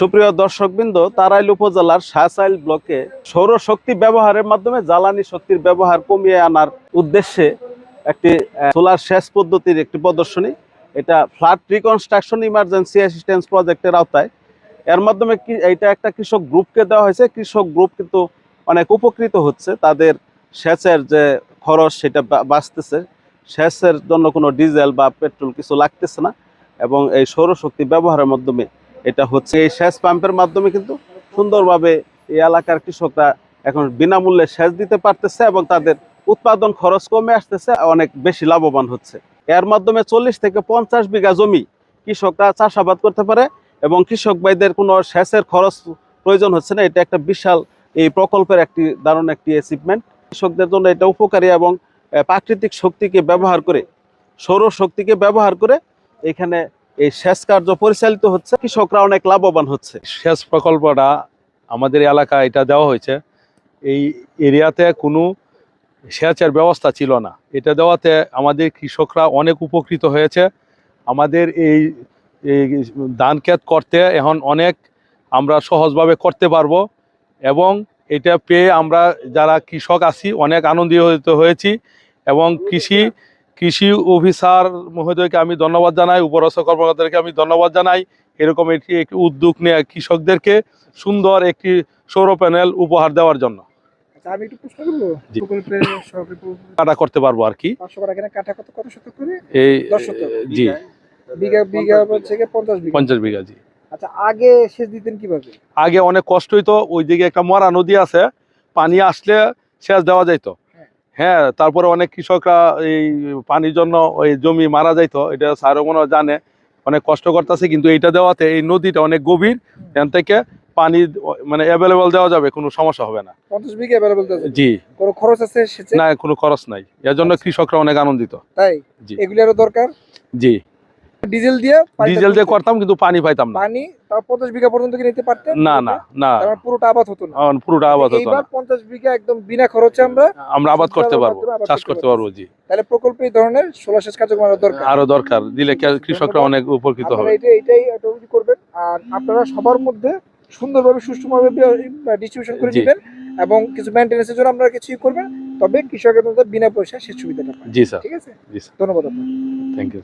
সুপ্রিয় দর্শকবৃন্দ, তারাইল উপজেলার শাহসাইল ব্লকে সৌরশক্তি ব্যবহারের মাধ্যমে জ্বালানি শক্তির ব্যবহার কমিয়ে আনার উদ্দেশ্যে একটি সোলার সেচ পদ্ধতির একটি প্রদর্শনী। এটা ফ্লাড রিকনস্ট্রাকশন ইমার্জেন্সি অ্যাসিস্ট্যান্স প্রজেক্টের আওতায়। এর মাধ্যমে এটা একটা কৃষক গ্রুপকে দেওয়া হয়েছে। কৃষক গ্রুপ কিন্তু অনেক উপকৃত হচ্ছে, তাদের সেচের যে খরচ সেটা বাঁচতেছে, সেচের জন্য কোনো ডিজেল বা পেট্রোল কিছু লাগতেছে না। এবং এই সৌরশক্তি ব্যবহারের মাধ্যমে এটা হচ্ছে, এই সেচ পাম্পের মাধ্যমে কিন্তু সুন্দরভাবে এই এলাকার কৃষকরা এখন বিনামূল্যে সেচ দিতে পারতেছে এবং তাদের উৎপাদন খরচ কমে আসতেছে, অনেক বেশি লাভবান হচ্ছে। এর মাধ্যমে 40 থেকে 50 বিঘা জমি কৃষকরা চাষাবাদ করতে পারে এবং কৃষক ভাইদের কোনো সেচের খরচ প্রয়োজন হচ্ছে না। এটা একটা বিশাল এই প্রকল্পের একটি দারুণ একটি অ্যাচিভমেন্ট। কৃষকদের জন্য এটা উপকারী এবং প্রাকৃতিক শক্তিকে ব্যবহার করে, সৌরশক্তিকে ব্যবহার করে এখানে এই সেচ কার্য পরিচালিত হচ্ছে, কৃষকরা অনেক লাভবান হচ্ছে। সেচ প্রকল্পটা আমাদের এলাকায় এটা দেওয়া হয়েছে। এই এরিয়াতে কোনো সেচের ব্যবস্থা ছিল না, এটা দেওয়াতে আমাদের কৃষকরা অনেক উপকৃত হয়েছে। আমাদের এই ধান ক্ষেত করতে এখন অনেক আমরা সহজভাবে করতে পারবো এবং এটা পেয়ে আমরা যারা কৃষক আছি অনেক আনন্দিত হয়েছি। এবং কৃষি অফিসার মহোদয়কে আমি ধন্যবাদ জানাই, উপরস্থ কর্মকর্তাদেরকে আমি ধন্যবাদ জানাই এরকম একটি উদ্যোগ নিয়ে কৃষকদেরকে সুন্দর একটি সৌর প্যানেল উপহার দেওয়ার জন্য। আমি একটু প্রশ্ন করবো, কাটা করতে পারবো আর কি। 500 টাকা এখানে কাটা কত শতক করে? এই 10 শতক। জি, বিঘা থেকে 50 বিঘা। 50 বিঘা। জি। আচ্ছা, আগে সেচ দিতেন কিভাবে? আগে অনেক কষ্ট হইতো, ওইদিকে একটা মরা নদী আছে, পানি আসলে সেচ দেওয়া যাইতো। হ্যাঁ, তারপরে অনেক কৃষকরা এই পানির জন্য ওই জমি মারা যাইতো, এটা স্যারও মনে হয় জানে। অনেক কষ্ট করতেছে, কিন্তু এইটা দেওয়াতে এই নদীটা অনেক গভীর, এখান থেকে পানি মানে অ্যাভেলেবল দেওয়া যাবে, কোনো সমস্যা হবে না। 50 বিঘা অ্যাভেলেবল আছে? জি। কোনো খরচ আছে সেচে? না, কোনো খরচ নাই, এর জন্য কৃষকরা অনেক আনন্দিত। তাই? জি। এগুলোরও দরকার? জি। ডিজেল দিয়ে করতাম, কিন্তু পানি পাইতাম না। পানি তাও 50 বিঘা পর্যন্ত কি নিতে পারতেন? না না না, পুরোটা আবাদ হতো না। পুরোটা আবাদ হতো না। এইবার 50 বিঘা একদম বিনা খরচে আমরা আবাদ করতে পারবো, চাষ করতে পারবো। জি। তাহলে প্রকল্পে এই ধরনের সোলার সেচ কার্যক্রম আরো দরকার দিলে কৃষকরা অনেক উপকৃত হবে। এটাই করবেন। আর আপনারা সবার মধ্যে সুন্দরভাবে সুষ্ঠুভাবে ডিস্ট্রিবিউশন করে দিবেন এবং কিছু মেইনটেনেন্সের জন্য আপনারা কিছুই করবেন, তবে কৃষকের মধ্যে বিনা পয়সা সেচ সুবিধাটা পাবেন। জি স্যার। ঠিক আছে? জি স্যার, ধন্যবাদ আপনাকে। Thank you.